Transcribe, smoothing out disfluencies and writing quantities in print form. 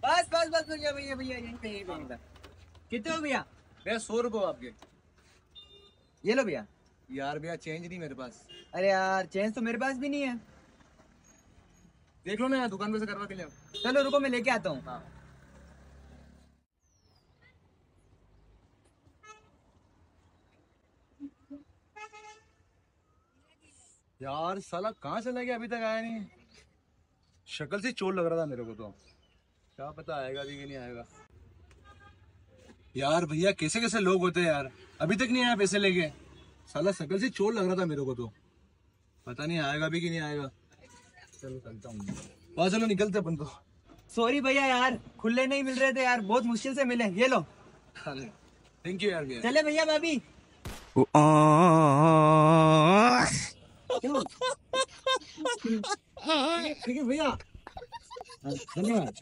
बस बस बस भैया भैया भैया यहीं पे कितने हो भैया? भैया 100 रुपये आपके। ये लो भैया। यार भैया चेंज नहीं मेरे पास। अरे यार चेंज तो मेरे पास भी नहीं है। देख लो ना यार, दुकान पे से करवा के ले आओ। चलो रुको मैं लेके आता हूँ। हाँ। यार साला कहाँ चला गया, अभी तक आया नहीं। शक्ल से चोर लग रहा था मेरे को तो। क्या पता आएगा भी कि नहीं आएगा। यार भैया कैसे कैसे लोग होते हैं यार, अभी तक नहीं आया पैसे लेके। साला शक्ल से चोर लग रहा था मेरे को तो। पता नहीं आएगा भी कि नहीं आएगा। चलो चलता हूँ। वहाँ चलो निकलते अपन तो। सॉरी भैया यार, खुले नहीं मिल रहे थे यार, बहुत मुश्किल से मिले। ये लो। थैंक यू यार भैया। चले भैया भाभी। ठीक है भैया, धन्यवाद।